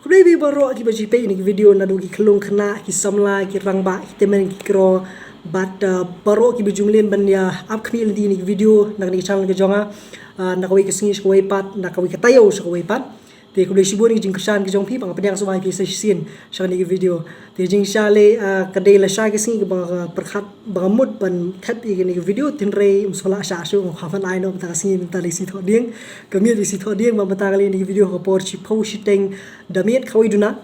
Kudebi baro ki baji pe ni video na do ki kelung kena ki samla ki rangba ki temen ki kro but baro ki bejumlin ban ya up kmi di ni video na ni channel ke jonga na kawi ke singi ko pat na kawi ke tayo ko pat te ko si boni jing kersan ke jong pi bang pedang so mai pi sa sin sa ni video te jing shale kadai la sha ke singi ba perkhat ba mut ban that i ni video tin re umsola sha shu ko khavan ai no ta singi ta li si tho ding kami li si tho ding ba mata kali ni video ko por chi pau shi teng damiet khawi duna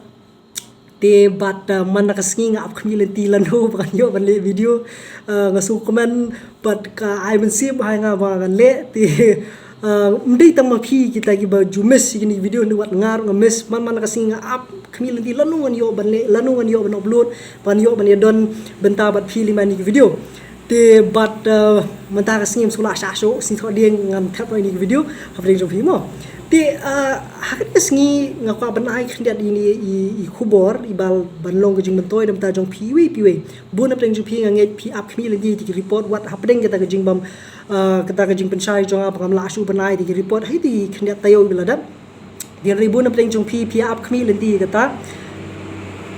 te bat man nakasingi nga up community lano ban yo ban le video nga su comment bat ka ai ban sip hai nga ba gan le te mdei tam phi kita ki ba jumes ni video ni wat ngar nga mes man nakasingi nga up community lano ngan yo ban le lano ngan yo ban upload ban yo ban don benta bat phi lima ni video te bat menta kasingi sula sha so si tho ding ngam thap ni video hafring jo phi mo te hakat kasingi ngakwa ban ai khndiat ini I khubor ibal banlong ke jing mentoi dam ta jong piwi bun ap teng ju pi nge pi up khmi le di ti report what happening ke ta ke jing bam kata ke jing pensai jong apa kam la su ban ai ti report hai ti khndiat tayo bila dam di ribun ap teng jong pi up khmi le di kata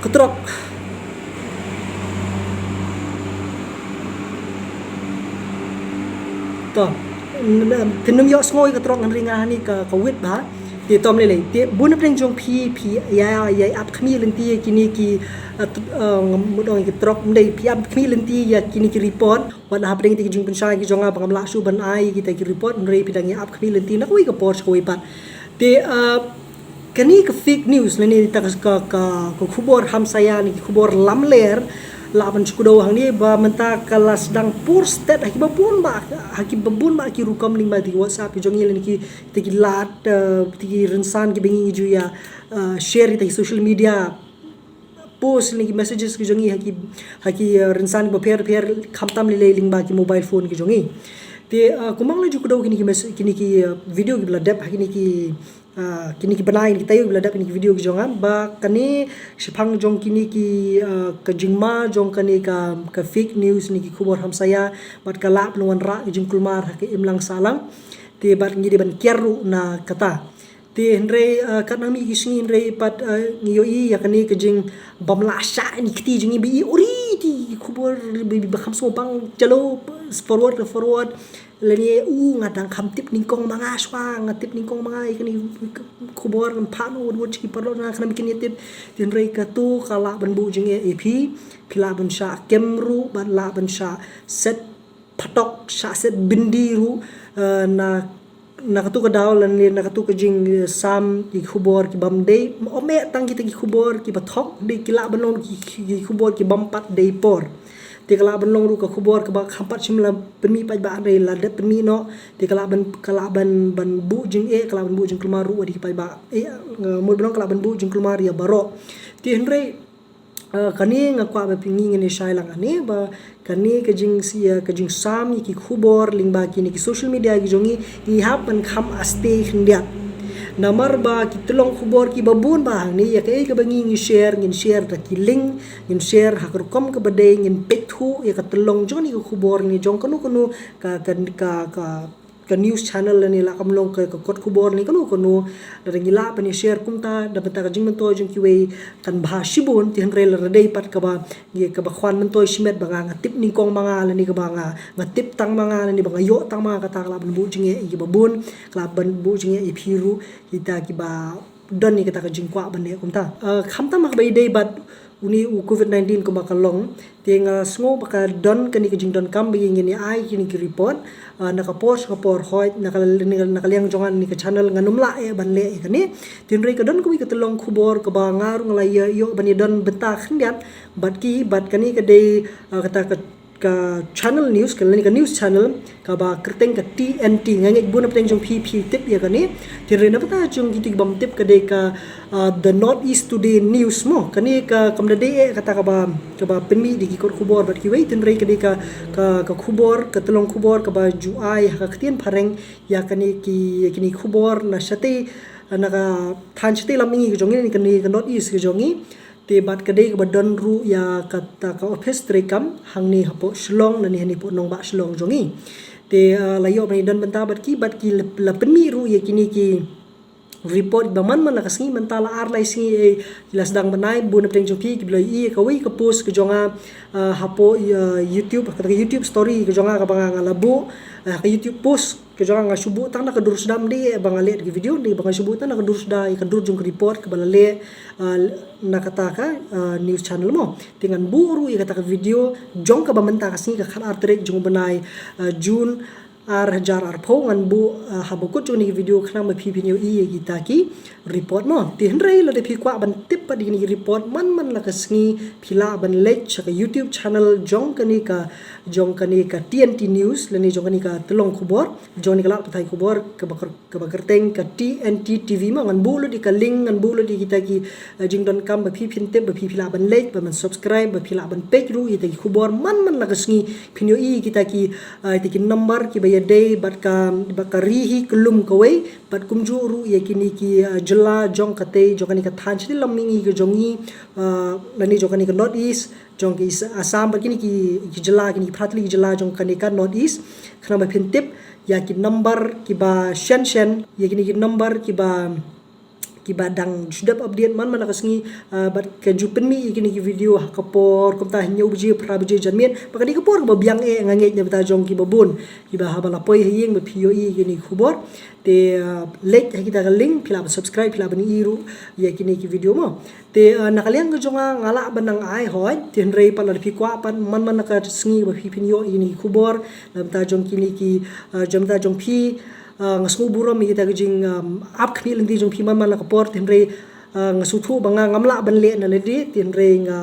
ketrok to tinum yo ngoi ka trok ringa ni ka wit ba ti tom le ti bun preng jong pi ya ap khmi lenti kini ki mudong ki trok ndai pi ap khmi lenti ya kini ki report wan ha preng ti jing pensai ki jonga bangam la su ban ai ki ta ki report nrei pi dang ap khmi lenti na koi ka por koi pat ti kani ka fake news ni ta ka khubor hamsaia ni khubor lamler laban skudo hang ni ba menta kelas dang pur state haki babun ba ki rukam ling ba di whatsapp ki jongi len ki ti lat ti rensan ki bengi ju ya share ti social media post ling ki messages ki jongi haki rensan ba pher khamtam le ling ba ki mobile phone ki jongi te kumang le ju kudo kini ki video ki bla dep haki ni ki kini ki banai ki tayo bila dap ni video ki jonga ba kani sipang jong kini ki ka jingma jong kani ka fake news ni ki khubor hamsaya bat kala pnuan ra ki jingkulmar ha ki imlang salang te bat ngi de ban kyaru na kata te henre kanami ki singin re pat ngiyo I ya kani ka jing bamla sha ni kiti jingi bi ori ti khubor bi ba khamso bang chalo forward leni ngadang kham tip ningkong mga swa ngatip ningkong mga ikani khubor ngam phano wod chi parlo na kham kini tip tin rei ka tu kala ban bu jing ep phila ban sha kemru ban la ban sha set phatok sha set bindi ru na katu ka daw lan na katu ka jing sam ki khubor ki bam dei ome tang ki khubor ki bathok de kila banon ki khubor ki bam pat dei por te kala ban long ru ka khubor ka ba khampat simla penmi pa ba re la de penmi no te kala ban bu jing kala ban bu jing kulmar ru di pa ba mo ban kala ban bu jing kulmar ya baro te henre kani ngakwa ba pingi ngene shai lang ani ba kani ka jing ka jing sam ki khubor ling ba ki ni ki social media ki jongi I hap ban kham aste khndia namar ba ki tulong khubor ki babun ba ni ya kai ka bangi ngin share ta ki link ngin share hakor kom ka bade ngin pethu ya ka tulong joni ka khubor ni jong kanu ka news channel ni la kamlong ka kot khubor ni kanu da ngila pa ni share kumta da bata ka jing to jong ki we kan bha shibun ti hanre la dei pat ka ba ngi ka ba khwan man to shimet ba nga tip ning kong mga la ni ka ba nga tip tang mga la ni ba nga yo tang mga ka ta la ban bu jing e babun kla ban bu jing e phiru kita ki ba don ni ka ta ka jing kwa ban ne kumta khamta mak bai dei bat uni covid-19 ko makalong tinga sngo baka don kani kijing don kam bi ngini ai kini ki report naka post ka por hoy nakaliang jongan ni ka channel nganumla banle kani tinrei ka don ko ka telong khubor ka ba ngaru ngalai yo bani don benta khndiat bat kani ka dei kata ka channel news ka news channel ka ba kerteng ka TNT ngangi bun apeng jong PP tip ya kani tinrei na pata jong gitig bam tip ka dei ka the Northeast Today news mo kani ka kamda dei kata ka ba penmi di ki khubor bat ki wei tinrei ka dei ka khubor ka telong khubor ka ba juai ka ktien phareng ya kani kini khubor na shate na ka than shate lamingi ka jongi kani ka Northeast ka jongi te bat kadai ka don ru ya kata ka office trekam hangni hapo shlong nani hani po nong ba shlong jongi te layo bani don benta bat ki la penmi ru ye kini ki report baman man nakasngi mentala arlai singi jelas dang manai buna pleng jopi ki blai kawi ka post ke jonga hapo YouTube ka YouTube story ke jonga ka banga ngalabu ka YouTube post ke jonga ngasubu tang na ka durus dam di banga le ki video di banga subu tang na ka durus da ka dur jong report ke balale nakata ka news channel mo dengan buru kata ka video jong ka bamenta kasngi ka khan artrek jong banai June jar pongan bu habukut jong ni video khna ma phi new kita ki report mo ti hrei la de phi kwa ban tip pa di ni report man la kasngi phila ban lech ka YouTube channel jong kani ka TNT news la ni jong kani ka telong khubor jong ni kala pathai khubor ka bakar teng ka TNT TV ma ngan bu lo di ka link ngan bu lo di kita ki jing don kam ba phi phin tip ba phi phila ban lech ba man subscribe ba phila ban page ru ita ki khubor man la kasngi phi new kita ki ki number ki ba day bat ka rihi kelum kawai bat kumjuru ya kini ki jela jong kate jokani ka than chili lamingi ke jongi lani jokani ka north east jong ki asam bat kini ki jela kini pratli jela jong kani ka north east khana ba phintip ya ki number ki ba shen ya kini ki number ki ba dang sudah update man kasngi bat ke jupen mi kini ki video kapor kumta hinyo biji pra biji janmien pakadi kapor ba biang nganget nya bata jong ki babun ki ba habala poi hiyeng ba POE kini khubor te like kita ka link phila subscribe phila bani iru ya kini ki video mo te nakaliang ka jonga ngala banang ai hoy tin rei pala phi kwa pan man ka sngi ba phi pinyo ini khubor bata jong kini ki jamta jong phi ngasngu buro mi kita jing up khmi lendi jong phi man la kapor tin re ngasuthu banga ngamla ban le na le di tin re nga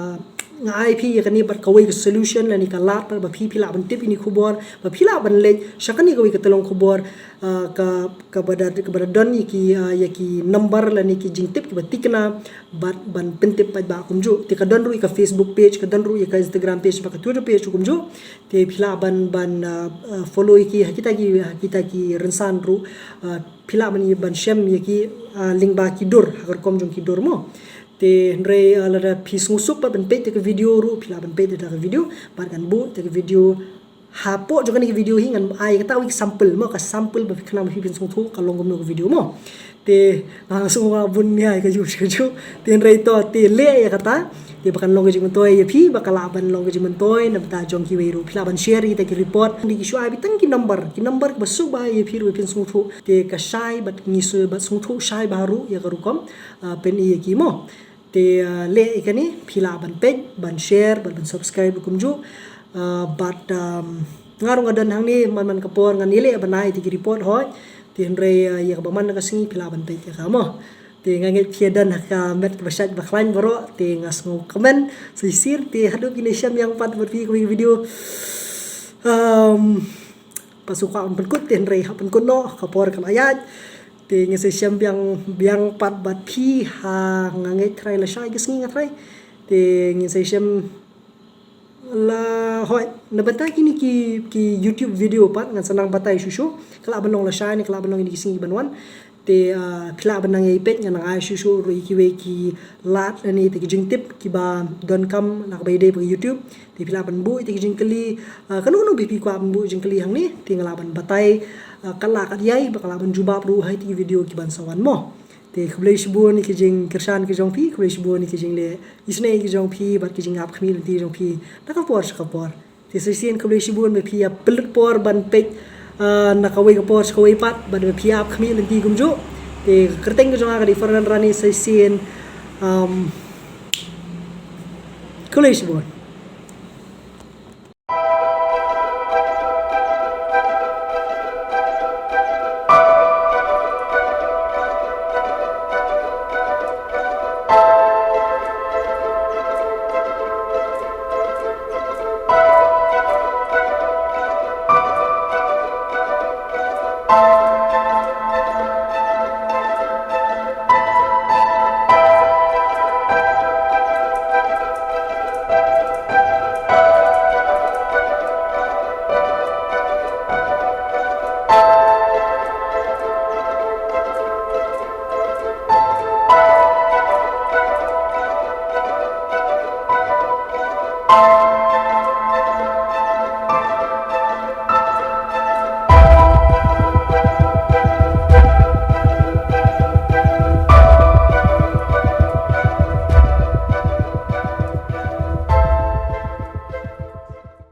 IP kani bat kawai solution la ni ka lat ba phi phila ban tip ini khubor ba phila ban le shakani kawai ka telong khubor ka bada don ki number la ni ki jing tip ki batikna ban pentip ba kumju te ka don ru ka Facebook page ka don ru ka Instagram page ba ka Twitter page kumju te phila ban follow ki kita ki rensan ru phila ban ban shem ki link ba ki dur agar kom jong ki dur mo te re ala phis ngusuk pa ban page te video ru phila ban page te ka video ban kan bu te video hapo juga ni video hingan ai kata wi sample mo ka sample ba khna ma hipin sung thu ka longom no video mo te langsung bun mi ai ka ju te re to te le ya kata te bakan long ji mentoy ya phi bakala ban long ji mentoy na ta jong ki weru phila ban share ita ki report ni ki shu ai bitang ki number ba su ba ya phi ru pin sung thu te ka shai bat ni su ba sung thu shai baru ya ka rukom pen i ki mo te le ikani phila ban page ban share ban subscribe kumju but ngarung adan hang ni man kapor ngan ile banai ti report hoy ti hre ya ba man ka singi phila ban page ka mo ti nganget piedan ka met basat baklan baro ti ngasngo comment sisir ti hadu kini syam yang pat bervi video pasuka penkut ti hre ha penkut no kapor kan ayat ti ngese syam biang pat bat phi ha nganget trai la shai gisngi ngatrai ti ngese syam la hoy na bata kini ki YouTube video pat ngan sanang batai shushu kala banong la shai ni kala banong ni singi banwan te kala banang ai pet ngan ai shushu ro ki we ki lat ani te ki jing tip ki ba don kam nak bai de pa YouTube te kala ban bu te ki jing kali kanu no bipi kwa bu jing kali hang ni te ngala ban batai kala kat yai bakala ban jubab ru hai ti video ki ban sawan mo te khublei shbu ni ki jing kersan ki jong pi khublei shbu ni ki jing le isne ki jong pi bat ki jing ap khmi ti jong pi ta ka por te sesien khublei shbu me pi pelut por ban pej na kawai ka por kawai pat ban me pi ap khmi ti gumju te kerteng ki jong ka different rani sesien khublei shbu